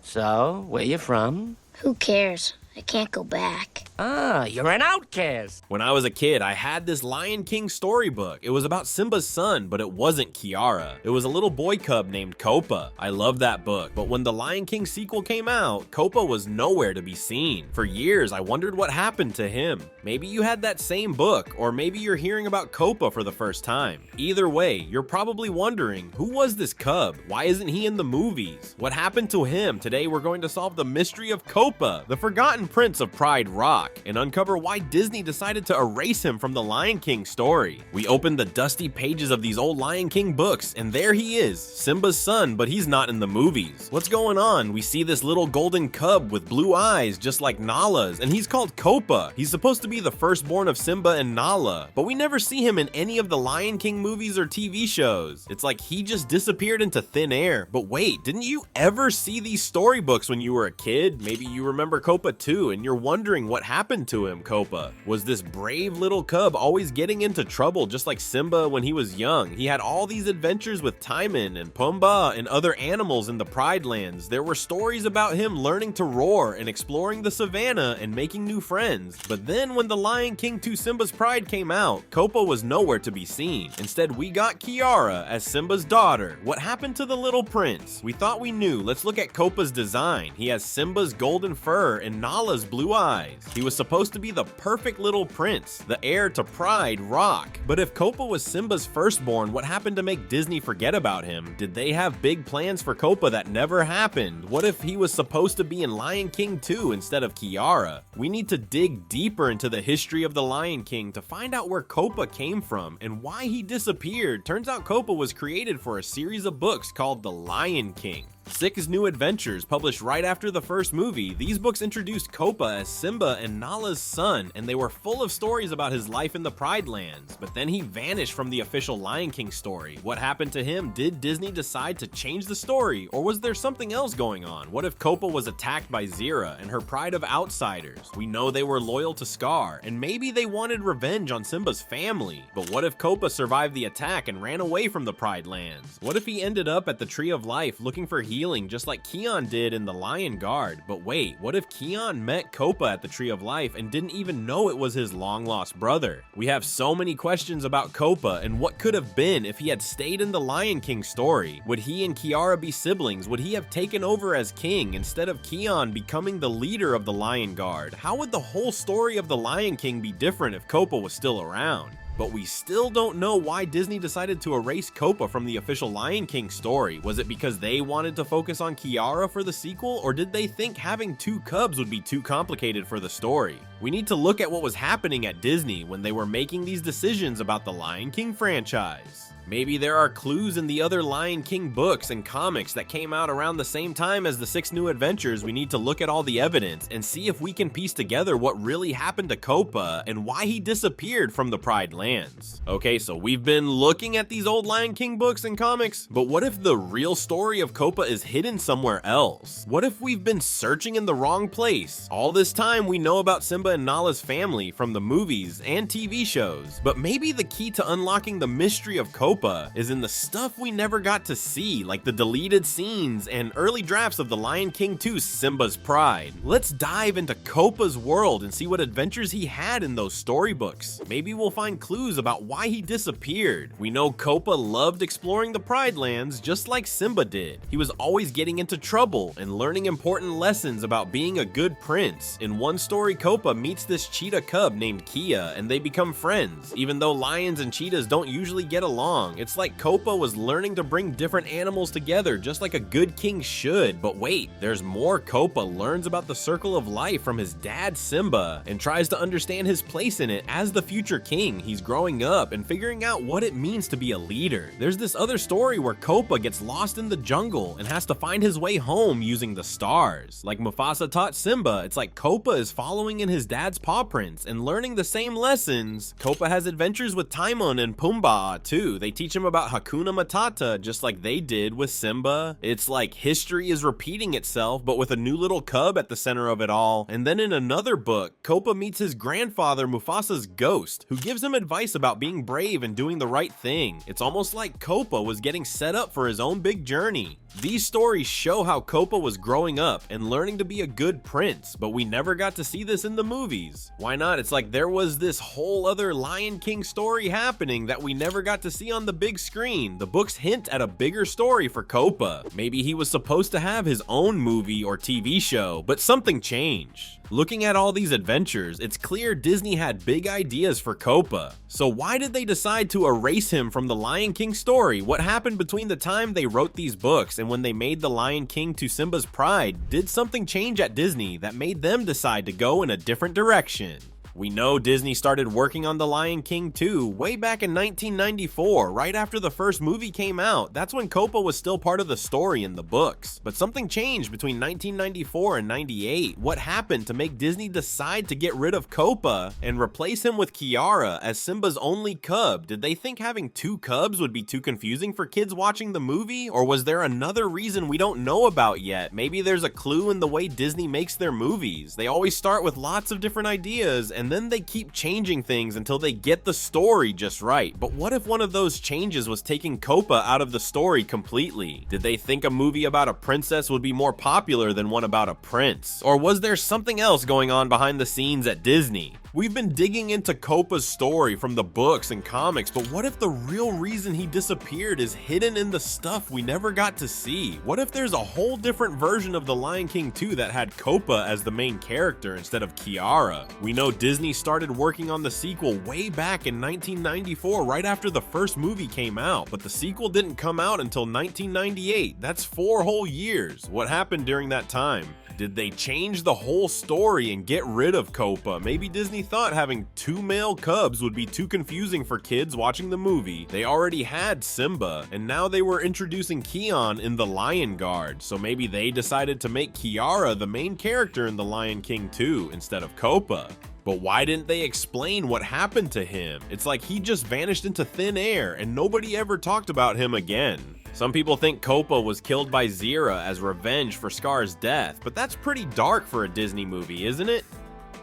So, where you from? Who cares? I can't go back. Ah, you're an outcast. When I was a kid, I had this Lion King storybook. It was about Simba's son, but it wasn't Kiara. It was a little boy cub named Kopa. I loved that book, but when the Lion King sequel came out, Kopa was nowhere to be seen. For years, I wondered what happened to him. Maybe you had that same book, or maybe you're hearing about Kopa for the first time. Either way, you're probably wondering, who was this cub? Why isn't he in the movies? What happened to him? Today, we're going to solve the mystery of Kopa, the forgotten prince of Pride Rock, and uncover why Disney decided to erase him from the Lion King story. We opened the dusty pages of these old Lion King books, and there he is, Simba's son, but he's not in the movies. What's going on? We see this little golden cub with blue eyes, just like Nala's, and he's called Kopa. He's supposed to be the firstborn of Simba and Nala, but we never see him in any of the Lion King movies or TV shows. It's like he just disappeared into thin air. But wait, didn't you ever see these storybooks when you were a kid? Maybe you remember Kopa too, and you're wondering what happened to him. Kopa was this brave little cub always getting into trouble, just like Simba when he was young. He had all these adventures with Timon and Pumbaa and other animals in the Pride Lands. There were stories about him learning to roar and exploring the savannah and making new friends. But then when the Lion King 2 Simba's Pride came out, Kopa was nowhere to be seen. Instead, we got Kiara as Simba's daughter. What happened to the little prince? We thought we knew. Let's look at Kopa's design. He has Simba's golden fur and Nala's blue eyes. He was supposed to be the perfect little prince, the heir to Pride Rock. But if Kopa was Simba's firstborn, what happened to make Disney forget about him? Did they have big plans for Kopa that never happened? What if he was supposed to be in Lion King 2 instead of Kiara? We need to dig deeper into the history of the Lion King to find out where Kopa came from and why he disappeared. Turns out Kopa was created for a series of books called The Lion King. 6 new adventures published right after the first movie. These books introduced Kopa as Simba and Nala's son, and they were full of stories about his life in the Pride Lands. But then he vanished from the official Lion King story. What happened to him? Did Disney decide to change the story, or was there something else going on? What if Kopa was attacked by Zira and her pride of outsiders? We know they were loyal to Scar, and maybe they wanted revenge on Simba's family. But what if Kopa survived the attack and ran away from the Pride Lands? What if he ended up at the Tree of Life looking for healing just like Keon did in the Lion Guard? But wait, what if Keon met Kopa at the Tree of Life and didn't even know it was his long-lost brother? We have so many questions about Kopa and what could have been if he had stayed in the Lion King story. Would he and Kiara be siblings? Would he have taken over as king instead of Keon becoming the leader of the Lion Guard? How would the whole story of the Lion King be different if Kopa was still around? But we still don't know why Disney decided to erase Kopa from the official Lion King story. Was it because they wanted to focus on Kiara for the sequel, or did they think having 2 cubs would be too complicated for the story? We need to look at what was happening at Disney when they were making these decisions about the Lion King franchise. Maybe there are clues in the other Lion King books and comics that came out around the same time as the 6 new adventures. We need to look at all the evidence and see if we can piece together what really happened to Kopa and why he disappeared from the Pride Lands. Okay, so we've been looking at these old Lion King books and comics, but what if the real story of Kopa is hidden somewhere else? What if we've been searching in the wrong place? All this time we know about Simba and Nala's family from the movies and TV shows, but maybe the key to unlocking the mystery of Kopa is in the stuff we never got to see, like the deleted scenes and early drafts of the Lion King 2 Simba's Pride. Let's dive into Kopa's world and see what adventures he had in those storybooks. Maybe we'll find clues about why he disappeared. We know Kopa loved exploring the Pride Lands just like Simba did. He was always getting into trouble and learning important lessons about being a good prince. In one story, Kopa meets this cheetah cub named Kia and they become friends, even though lions and cheetahs don't usually get along. It's like Kopa was learning to bring different animals together just like a good king should. But wait, there's more. Kopa learns about the circle of life from his dad Simba and tries to understand his place in it as the future king. He's growing up and figuring out what it means to be a leader. There's this other story where Kopa gets lost in the jungle and has to find his way home using the stars. Like Mufasa taught Simba, it's like Kopa is following in his dad's paw prints and learning the same lessons. Kopa has adventures with Timon and Pumbaa too. They teach him about Hakuna Matata just like they did with Simba. It's like history is repeating itself, but with a new little cub at the center of it all. And then in another book, Kopa meets his grandfather Mufasa's ghost, who gives him advice about being brave and doing the right thing. It's almost like Kopa was getting set up for his own big journey. These stories show how Kopa was growing up and learning to be a good prince, but we never got to see this in the movies. Why not? It's like there was this whole other Lion King story happening that we never got to see on the big screen. The books hint at a bigger story for Kopa. Maybe he was supposed to have his own movie or TV show, but something changed. Looking at all these adventures, it's clear Disney had big ideas for Kopa. So why did they decide to erase him from the Lion King story? What happened between the time they wrote these books and when they made the Lion King to Simba's pride? Did something change at Disney that made them decide to go in a different direction? We know Disney started working on The Lion King 2 way back in 1994, right after the first movie came out. That's when Kopa was still part of the story in the books. But something changed between 1994 and 98. What happened to make Disney decide to get rid of Kopa and replace him with Kiara as Simba's only cub? Did they think having two cubs would be too confusing for kids watching the movie? Or was there another reason we don't know about yet? Maybe there's a clue in the way Disney makes their movies. They always start with lots of different ideas and then they keep changing things until they get the story just right. But what if one of those changes was taking Kopa out of the story completely? Did they think a movie about a princess would be more popular than one about a prince? Or was there something else going on behind the scenes at Disney? We've been digging into Kopa's story from the books and comics, but what if the real reason he disappeared is hidden in the stuff we never got to see? What if there's a whole different version of The Lion King 2 that had Kopa as the main character instead of Kiara? We know Disney started working on the sequel way back in 1994, right after the first movie came out, but the sequel didn't come out until 1998. That's 4 whole years. What happened during that time? Did they change the whole story and get rid of Kopa? Maybe Disney thought having 2 male cubs would be too confusing for kids watching the movie. They already had Simba, and now they were introducing Kion in the Lion Guard, so maybe they decided to make Kiara the main character in The Lion King 2 instead of Kopa. But why didn't they explain what happened to him? It's like he just vanished into thin air and nobody ever talked about him again. Some people think Kopa was killed by Zira as revenge for Scar's death, but that's pretty dark for a Disney movie, isn't it?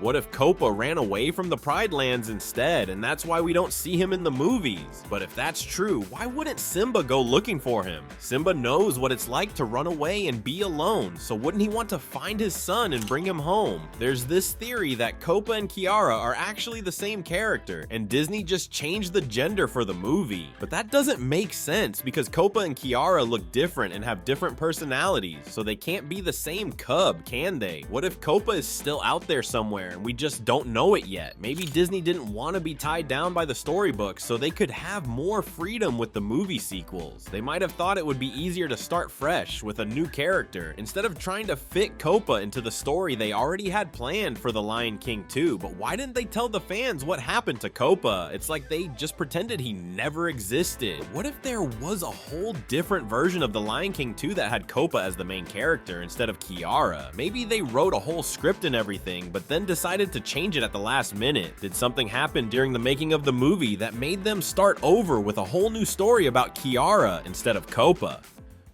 What if Kopa ran away from the Pride Lands instead, and that's why we don't see him in the movies? But if that's true, why wouldn't Simba go looking for him? Simba knows what it's like to run away and be alone, so wouldn't he want to find his son and bring him home? There's this theory that Kopa and Kiara are actually the same character, and Disney just changed the gender for the movie. But that doesn't make sense because Kopa and Kiara look different and have different personalities, so they can't be the same cub, can they? What if Kopa is still out there somewhere and we just don't know it yet? Maybe Disney didn't want to be tied down by the storybooks so they could have more freedom with the movie sequels. They might have thought it would be easier to start fresh with a new character instead of trying to fit Kopa into the story they already had planned for The Lion King 2. But why didn't they tell the fans what happened to Kopa? It's like they just pretended he never existed. What if there was a whole different version of The Lion King 2 that had Kopa as the main character instead of Kiara? Maybe they wrote a whole script and everything, but then decided to change it at the last minute. Did something happen during the making of the movie that made them start over with a whole new story about Kiara instead of Kopa?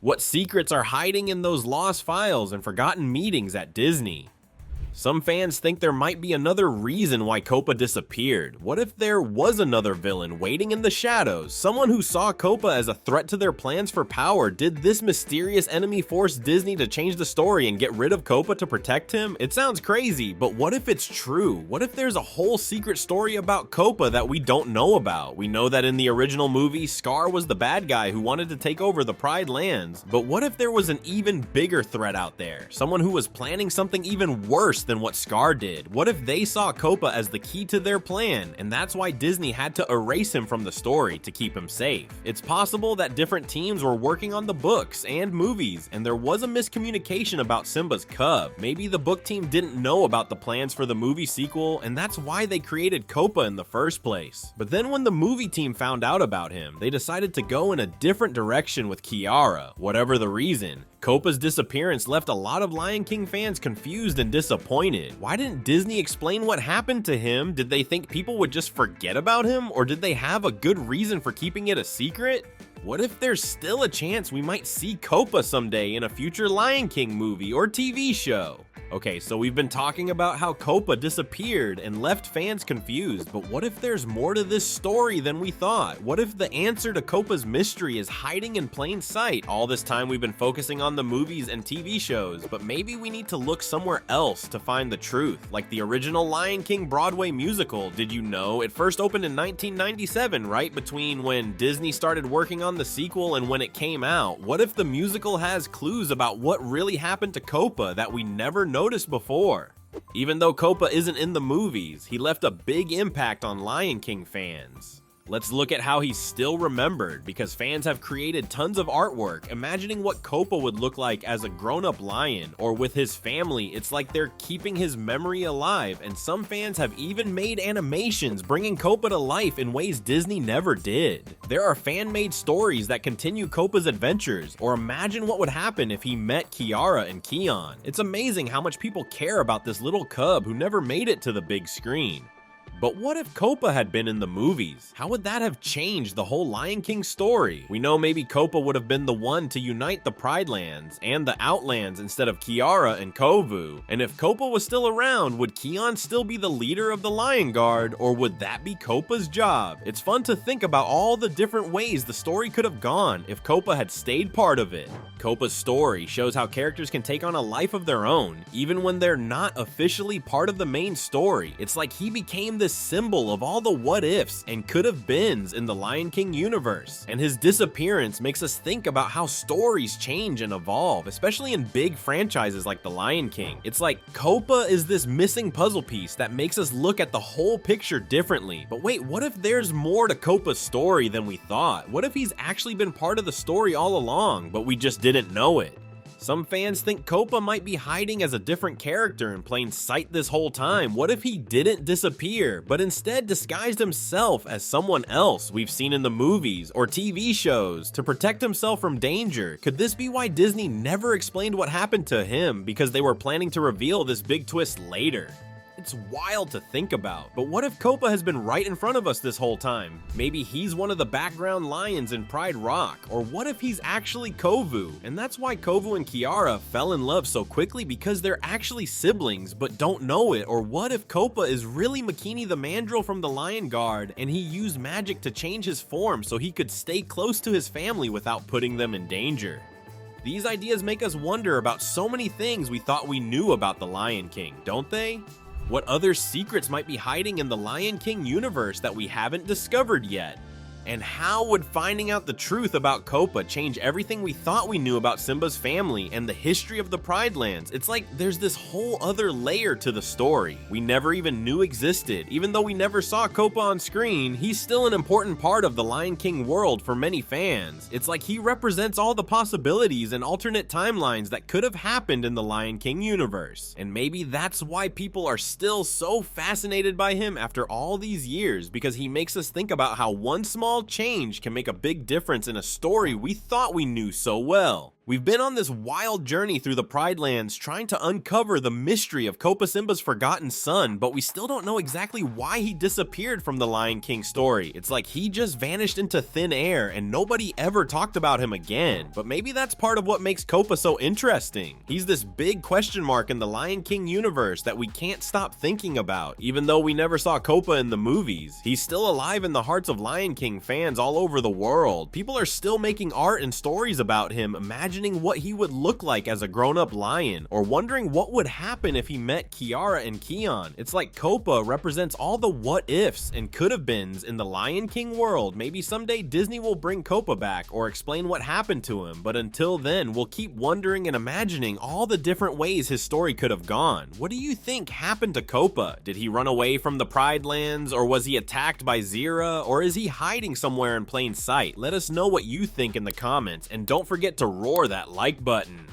What secrets are hiding in those lost files and forgotten meetings at Disney? Some fans think there might be another reason why Kopa disappeared. What if there was another villain waiting in the shadows? Someone who saw Kopa as a threat to their plans for power? Did this mysterious enemy force Disney to change the story and get rid of Kopa to protect him? It sounds crazy, but what if it's true? What if there's a whole secret story about Kopa that we don't know about? We know that in the original movie, Scar was the bad guy who wanted to take over the Pride Lands. But what if there was an even bigger threat out there? Someone who was planning something even worse than what Scar did? What if they saw Kopa as the key to their plan, and that's why Disney had to erase him from the story to keep him safe? It's possible that different teams were working on the books and movies, and there was a miscommunication about Simba's cub. Maybe the book team didn't know about the plans for the movie sequel, and that's why they created Kopa in the first place. But then when the movie team found out about him, they decided to go in a different direction with Kiara. Whatever the reason, Copa's disappearance left a lot of Lion King fans confused and disappointed. Why didn't Disney explain what happened to him? Did they think people would just forget about him, or did they have a good reason for keeping it a secret? What if there's still a chance we might see Copa someday in a future Lion King movie or TV show? Okay, so we've been talking about how Copa disappeared and left fans confused, but what if there's more to this story than we thought? What if the answer to Copa's mystery is hiding in plain sight? All this time we've been focusing on the movies and TV shows, but maybe we need to look somewhere else to find the truth, like the original Lion King Broadway musical. Did you know it first opened in 1997, right between when Disney started working on the sequel and when it came out? What if the musical has clues about what really happened to Copa that we never noticed before? Even though Copa isn't in the movies, he left a big impact on Lion King fans. Let's look at how he's still remembered, because fans have created tons of artwork imagining what Copa would look like as a grown-up lion, or with his family. It's like they're keeping his memory alive, and some fans have even made animations bringing Copa to life in ways Disney never did. There are fan-made stories that continue Copa's adventures, or imagine what would happen if he met Kiara and Keon. It's amazing how much people care about this little cub who never made it to the big screen. But what if Copa had been in the movies? How would that have changed the whole Lion King story? We know maybe Copa would have been the one to unite the Pride Lands and the Outlands instead of Kiara and Kovu. And if Copa was still around, would Keon still be the leader of the Lion Guard, or would that be Copa's job? It's fun to think about all the different ways the story could have gone if Copa had stayed part of it. Copa's story shows how characters can take on a life of their own, even when they're not officially part of the main story. It's like he became this symbol of all the what ifs and could have beens in the Lion King universe. And his disappearance makes us think about how stories change and evolve, especially in big franchises like the Lion King. It's like Copa is this missing puzzle piece that makes us look at the whole picture differently. But wait, what if there's more to Copa's story than we thought? What if he's actually been part of the story all along, but we just didn't know it? Some fans think Copa might be hiding as a different character in plain sight this whole time. What if he didn't disappear, but instead disguised himself as someone else we've seen in the movies or TV shows to protect himself from danger? Could this be why Disney never explained what happened to him, because they were planning to reveal this big twist later? It's wild to think about, but what if Copa has been right in front of us this whole time? Maybe he's one of the background lions in Pride Rock, or what if he's actually Kovu? And that's why Kovu and Kiara fell in love so quickly, because they're actually siblings but don't know it. Or what if Copa is really Makini the Mandrill from the Lion Guard, and he used magic to change his form so he could stay close to his family without putting them in danger? These ideas make us wonder about so many things we thought we knew about the Lion King, don't they? What other secrets might be hiding in the Lion King universe that we haven't discovered yet? And how would finding out the truth about Copa change everything we thought we knew about Simba's family and the history of the Pride Lands? It's like there's this whole other layer to the story we never even knew existed. Even though we never saw Copa on screen, he's still an important part of the Lion King world for many fans. It's like he represents all the possibilities and alternate timelines that could have happened in the Lion King universe. And maybe that's why people are still so fascinated by him after all these years, because he makes us think about how one small change can make a big difference in a story we thought we knew so well. We've been on this wild journey through the Pride Lands trying to uncover the mystery of Copa Simba's forgotten son, but we still don't know exactly why he disappeared from the Lion King story. It's like he just vanished into thin air and nobody ever talked about him again. But maybe that's part of what makes Copa so interesting. He's this big question mark in the Lion King universe that we can't stop thinking about. Even though we never saw Copa in the movies, he's still alive in the hearts of Lion King fans all over the world. People are still making art and stories about him, imagining what he would look like as a grown-up lion, or wondering what would happen if he met Kiara and Keon. It's like Copa represents all the what ifs and could have beens in the Lion King world. Maybe someday Disney will bring Copa back or explain what happened to him, but until then, we'll keep wondering and imagining all the different ways his story could have gone. What do you think happened to Copa? Did he run away from the Pride Lands, or was he attacked by Zira, or is he hiding somewhere in plain sight? Let us know what you think in the comments, and don't forget to roar that like button.